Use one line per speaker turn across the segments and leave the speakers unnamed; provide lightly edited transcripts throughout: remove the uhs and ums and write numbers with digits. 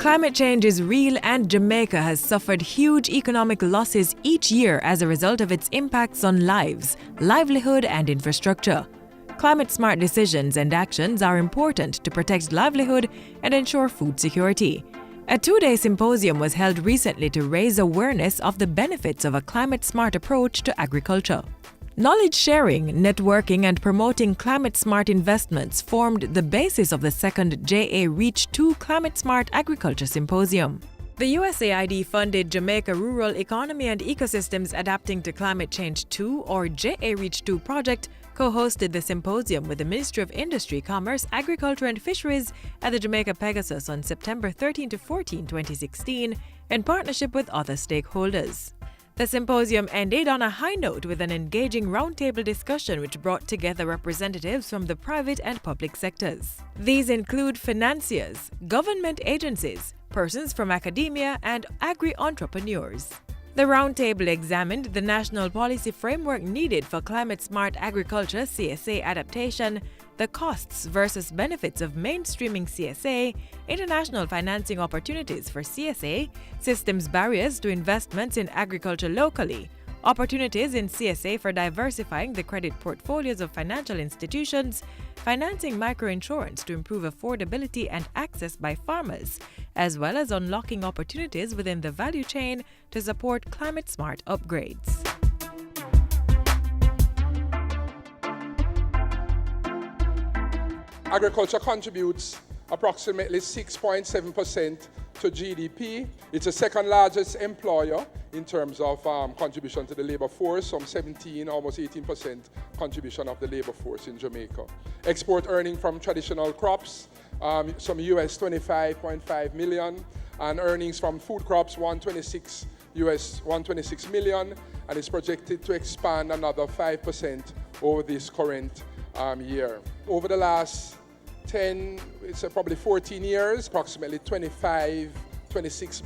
Climate change is real and Jamaica has suffered huge economic losses each year as a result of its impacts on lives, livelihood and infrastructure. Climate-smart decisions and actions are important to protect livelihood and ensure food security. A two-day symposium was held recently to raise awareness of the benefits of a climate-smart approach to agriculture. Knowledge sharing, networking and promoting climate-smart investments formed the basis of the second JA Reach 2 Climate Smart Agriculture Symposium. The USAID funded Jamaica Rural Economy and Ecosystems Adapting to Climate Change 2 or JA Reach 2 project co-hosted the symposium with the Ministry of Industry, Commerce, Agriculture and Fisheries at the Jamaica Pegasus on September 13 to 14, 2016 in partnership with other stakeholders. The symposium ended on a high note with an engaging roundtable discussion which brought together representatives from the private and public sectors. These include financiers, government agencies, persons from academia, and agri-entrepreneurs. The roundtable examined the national policy framework needed for climate-smart agriculture (CSA) adaptation, the costs versus benefits of mainstreaming CSA, international financing opportunities for CSA, systems barriers to investments in agriculture locally, opportunities in CSA for diversifying the credit portfolios of financial institutions, financing microinsurance to improve affordability and access by farmers, as well as unlocking opportunities within the value chain to support climate-smart upgrades.
Agriculture contributes approximately 6.7% to GDP. It's the second largest employer in terms of contribution to the labor force, some 17, almost 18% contribution of the labor force in Jamaica. Export earning from traditional crops, some US 25.5 million, and earnings from food crops, US 126 million, and it's projected to expand another 5% over this current year. Over the last 10, it's probably 14 years, approximately $26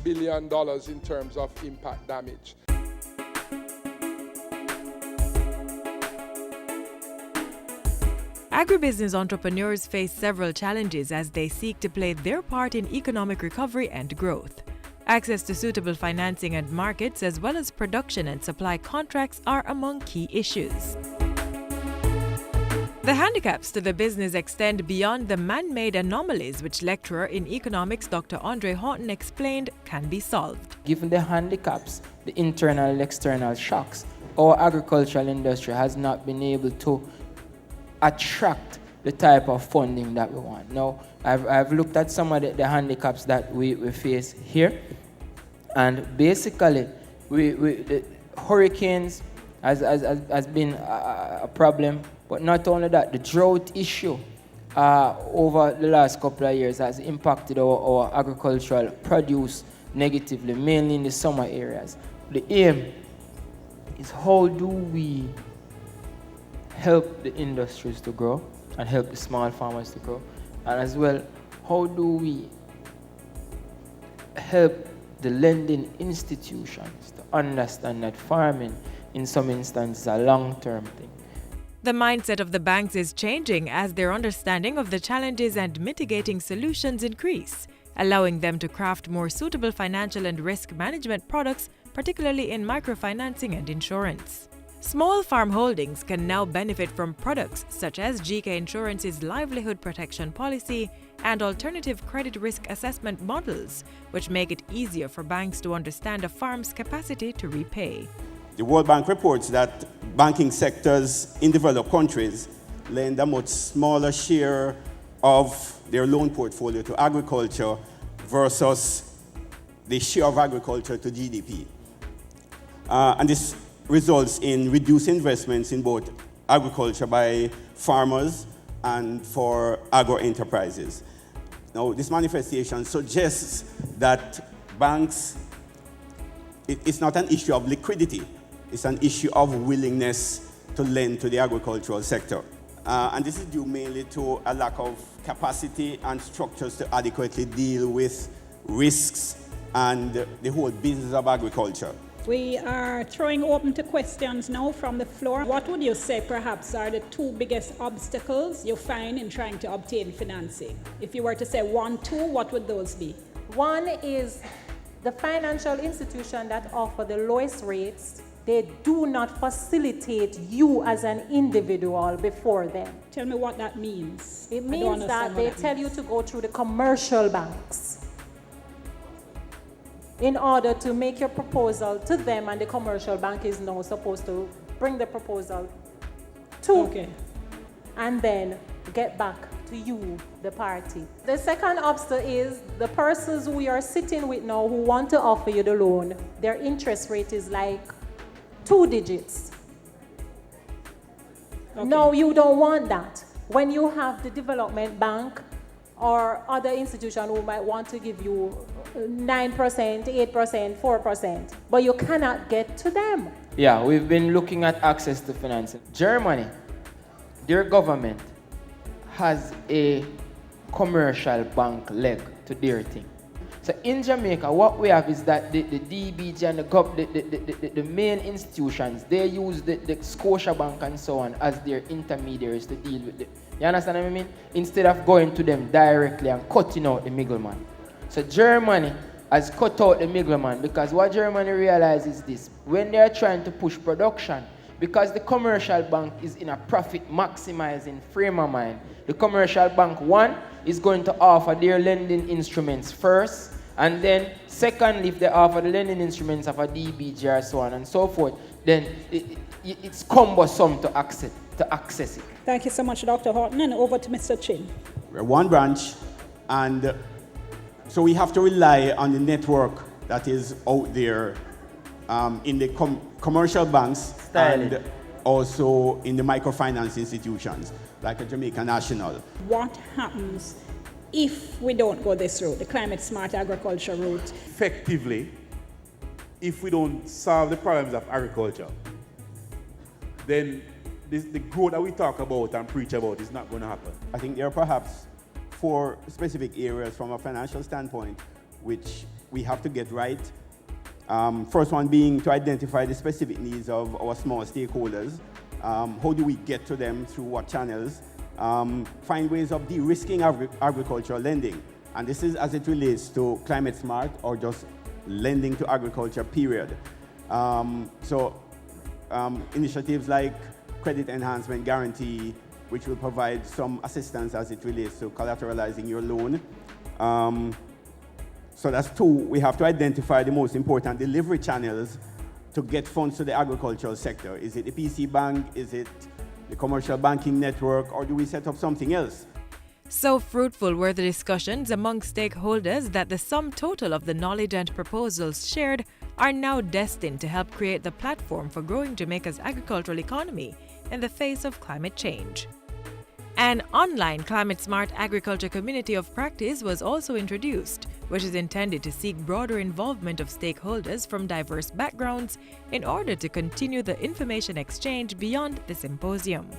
billion in terms of impact damage.
Agribusiness entrepreneurs face several challenges as they seek to play their part in economic recovery and growth. Access to suitable financing and markets, as well as production and supply contracts, are among key issues. The handicaps to the business extend beyond the man-made anomalies which lecturer in economics Dr. Andre Horton explained can be solved.
Given the handicaps, the internal and external shocks, our agricultural industry has not been able to attract the type of funding that we want. Now, I've looked at some of the handicaps that we face here, and basically the hurricanes has been a problem. But not only that, the drought issue over the last couple of years has impacted our agricultural produce negatively, mainly in the summer areas. The aim is how do we help the industries to grow and help the small farmers to grow, and as well, how do we help the lending institutions to understand that farming in some instances is a long-term thing.
The mindset of the banks is changing as their understanding of the challenges and mitigating solutions increase, allowing them to craft more suitable financial and risk management products, particularly in microfinancing and insurance. Small farm holdings can now benefit from products such as GK Insurance's livelihood protection policy and alternative credit risk assessment models, which make it easier for banks to understand a farm's capacity to repay.
The World Bank reports that banking sectors in developed countries lend a much smaller share of their loan portfolio to agriculture versus the share of agriculture to GDP. And this results in reduced investments in both agriculture by farmers and for agro-enterprises. Now, this manifestation suggests that banks, it's not an issue of liquidity. It's an issue of willingness to lend to the agricultural sector. And this is due mainly to a lack of capacity and structures to adequately deal with risks and the whole business of agriculture.
We are throwing open to questions now from the floor. What would you say perhaps are the two biggest obstacles you find in trying to obtain financing? If you were to say 1, 2, what would those be?
One is the financial institution that offer the lowest rates, they do not facilitate you as an individual before them.
Tell me what that means.
It
I don't
means
understand
that
what
they
that
tell
means.
you to go through the commercial banks in order to make your proposal to them, and the commercial bank is now supposed to bring the proposal to
Okay.
and then get back to you, the party. The second obstacle is the persons who you are sitting with now who want to offer you the loan, their interest rate is like 2 digits.
Okay.
No, you don't want that. When you have the development bank or other institution who might want to give you 9%, 8%, 4%, but you cannot get to them.
Yeah, we've been looking at access to financing. Germany, their government has a commercial bank leg to their thing. So in Jamaica, what we have is that the DBG and the main institutions, they use the Scotia Bank and so on as their intermediaries to deal with it. You understand what I mean? Instead of going to them directly and cutting out the middleman. So Germany has cut out the middleman because what Germany realizes is this: when they are trying to push production, because the commercial bank is in a profit maximizing frame of mind, the commercial bank, one, is going to offer their lending instruments first, and then secondly, if they offer the lending instruments of a DBG or so on and so forth, then it's cumbersome to access it.
Thank you so much, Dr. Horton, and over to Mr. Chin.
We're one branch, and so we have to rely on the network that is out there in the commercial banks and also in the microfinance institutions, like a Jamaica National.
What happens if we don't go this route, the climate smart agriculture route?
Effectively, if we don't solve the problems of agriculture, then the growth that we talk about and preach about is not going to happen.
I think there are perhaps 4 specific areas from a financial standpoint which we have to get right. First one being to identify the specific needs of our small stakeholders. How do we get to them, through what channels? Find ways of de-risking agricultural lending. And this is as it relates to climate smart or just lending to agriculture, period. Initiatives like credit enhancement guarantee, which will provide some assistance as it relates to collateralizing your loan. So that's 2. We have to identify the most important delivery channels to get funds to the agricultural sector. Is it the PC Bank? Is it the commercial banking network? Or do we set up something else?
So fruitful were the discussions among stakeholders that the sum total of the knowledge and proposals shared are now destined to help create the platform for growing Jamaica's agricultural economy in the face of climate change. An online climate-smart agriculture community of practice was also introduced, which is intended to seek broader involvement of stakeholders from diverse backgrounds in order to continue the information exchange beyond the symposium.